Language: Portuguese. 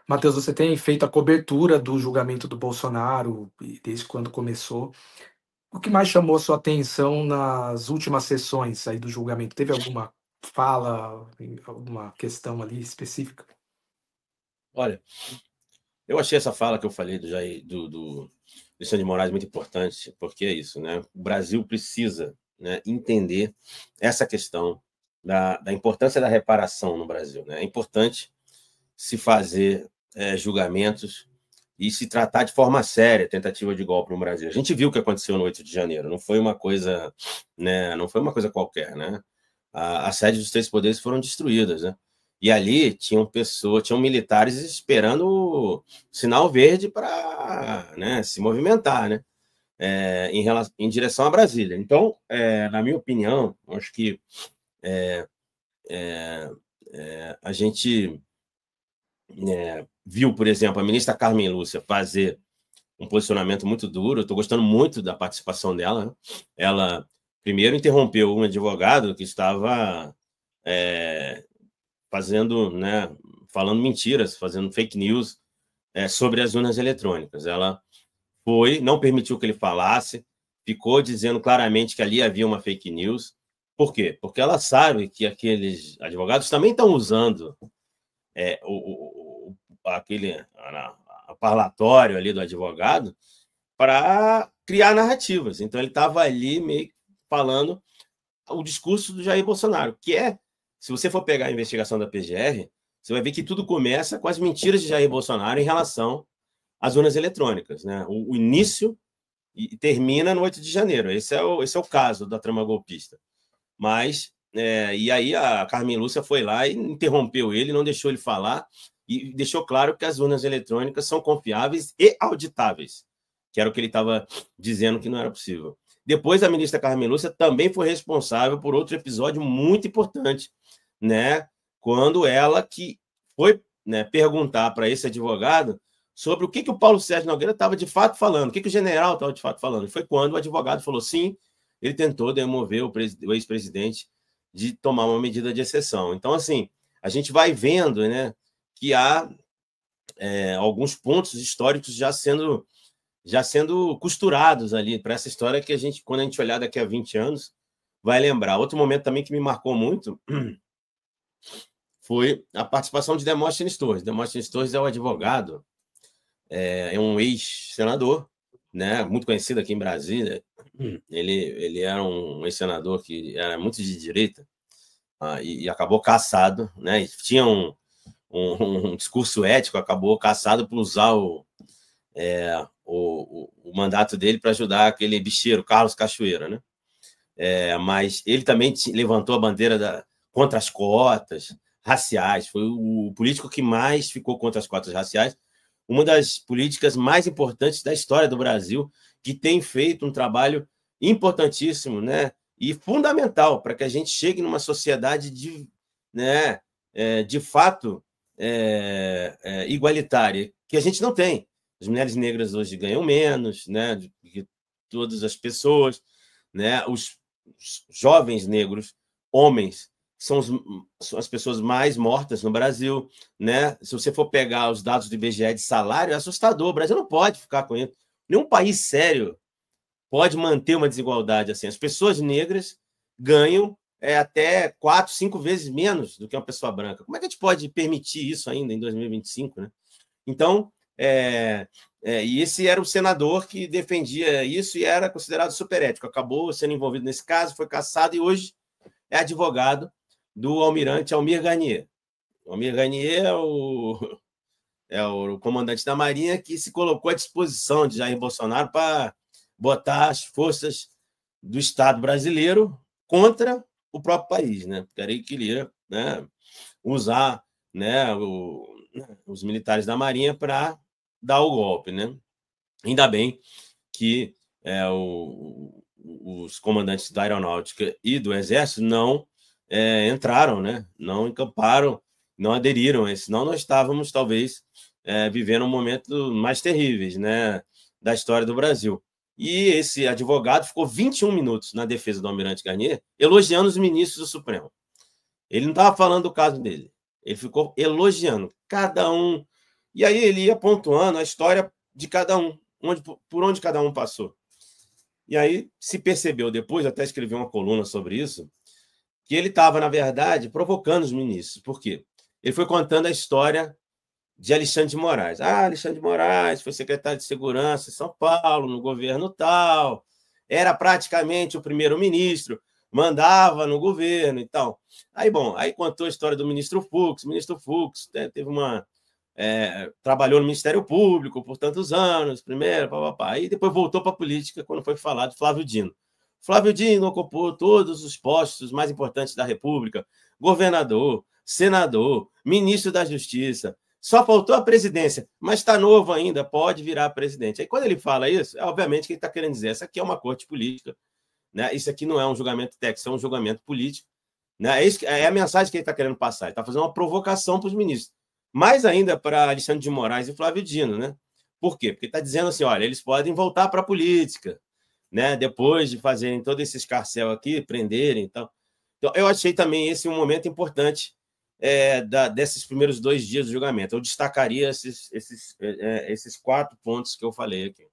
Matheus, você tem feito a cobertura do julgamento do Bolsonaro, e desde quando começou. O que mais chamou a sua atenção nas últimas sessões aí do julgamento? Teve alguma fala, alguma questão ali específica? Olha, eu achei essa fala que eu falei do Jair, do Alexandre de Moraes muito importante, porque é isso, né? O Brasil precisa, né, entender essa questão da importância da reparação no Brasil, né? É importante se fazer julgamentos e se tratar de forma séria tentativa de golpe no Brasil. A gente viu o que aconteceu no 8 de janeiro, não foi uma coisa, né, não foi uma coisa qualquer, né? As sedes dos três poderes foram destruídas, né? E ali tinham militares esperando o sinal verde para, né, se movimentar, né? Em direção a Brasília. Então, na minha opinião, acho que a gente viu, por exemplo, a ministra Carmen Lúcia fazer um posicionamento muito duro. Estou gostando muito da participação dela, né? Ela primeiro interrompeu um advogado que estava fazendo, né, falando mentiras, fazendo fake news sobre as urnas eletrônicas. Ela não permitiu que ele falasse, ficou dizendo claramente que ali havia uma fake news. Por quê? Porque ela sabe que aqueles advogados também estão usando aquele parlatório ali do advogado para criar narrativas. Então, ele estava ali meio falando o discurso do Jair Bolsonaro, que se você for pegar a investigação da PGR, você vai ver que tudo começa com as mentiras de Jair Bolsonaro em relação às urnas eletrônicas, né? O início e termina no 8 de janeiro. Esse é o caso da trama golpista. Mas, e aí a Carmen Lúcia foi lá e interrompeu ele, não deixou ele falar, e deixou claro que as urnas eletrônicas são confiáveis e auditáveis, que era o que ele estava dizendo que não era possível. Depois, a ministra Carmen Lúcia também foi responsável por outro episódio muito importante, né? Quando ela que foi, né, perguntar para esse advogado sobre o que o Paulo Sérgio Nogueira estava de fato falando, o que o general estava de fato falando. E foi quando o advogado falou sim, ele tentou demover o ex-presidente de tomar uma medida de exceção. Então, assim, a gente vai vendo, né, que há alguns pontos históricos já sendo costurados ali para essa história que quando a gente olhar daqui a 20 anos, vai lembrar. Outro momento também que me marcou muito foi a participação de Demóstenes Torres. Demóstenes Torres é o advogado, é um ex-senador, né, muito conhecido aqui em Brasília. Ele era um ex-senador que era muito de direita, e acabou cassado, né? E tinha um discurso ético, acabou cassado por usar o mandato dele para ajudar aquele bicheiro, Carlos Cachoeira, né? Mas ele também levantou a bandeira contra as cotas raciais, foi o político que mais ficou contra as cotas raciais, uma das políticas mais importantes da história do Brasil, que tem feito um trabalho importantíssimo, né, e fundamental para que a gente chegue numa sociedade de fato igualitária, que a gente não tem. As mulheres negras hoje ganham menos, né, do que todas as pessoas, né, os jovens negros, homens, são as pessoas mais mortas no Brasil, né? Se você for pegar os dados do IBGE de salário, é assustador. O Brasil não pode ficar com isso. Nenhum país sério pode manter uma desigualdade assim. As pessoas negras ganham até 4, 5 vezes menos do que uma pessoa branca. Como é que a gente pode permitir isso ainda em 2025, né? Então, e esse era o senador que defendia isso e era considerado superético. Acabou sendo envolvido nesse caso, foi cassado e hoje é advogado do almirante Almir Garnier. O Almir Garnier é o comandante da Marinha que se colocou à disposição de Jair Bolsonaro para botar as forças do Estado brasileiro contra o próprio país, né? Porque ele queria, né, usar, né, os militares da Marinha para dar o golpe, né? Ainda bem que os comandantes da Aeronáutica e do Exército não entraram, né? Não encamparam, não aderiram, senão nós estávamos, talvez, vivendo um momento mais terríveis, né, da história do Brasil. E esse advogado ficou 21 minutos na defesa do almirante Garnier, elogiando os ministros do Supremo. Ele não estava falando do caso dele, ele ficou elogiando cada um E aí ele ia pontuando a história de cada um, por onde cada um passou. E aí se percebeu depois, até escrevi uma coluna sobre isso, que ele estava, na verdade, provocando os ministros. Por quê? Ele foi contando a história de Alexandre de Moraes. Alexandre de Moraes foi secretário de Segurança em São Paulo, no governo tal, era praticamente o primeiro-ministro, mandava no governo e tal. Aí, bom, aí contou a história do ministro Fux. O ministro Fux, né, teve uma... trabalhou no Ministério Público por tantos anos, primeiro, papapá. Aí depois voltou para a política quando foi falar de Flávio Dino. Flávio Dino ocupou todos os postos mais importantes da República, governador, senador, ministro da Justiça. Só faltou a presidência, mas está novo ainda, pode virar presidente. Aí quando ele fala isso, obviamente que ele está querendo dizer, essa aqui é uma corte política, né? Isso aqui não é um julgamento técnico, é um julgamento político. Né? É a mensagem que ele está querendo passar. Ele está fazendo uma provocação para os ministros. Mais ainda para Alexandre de Moraes e Flávio Dino, né? Por quê? Porque está dizendo assim, olha, eles podem voltar para a política, né? Depois de fazerem todo esse escarcéu aqui, prenderem e tal. Então, eu achei também esse um momento importante desses primeiros 2 dias do julgamento. Eu destacaria esses 4 pontos que eu falei aqui.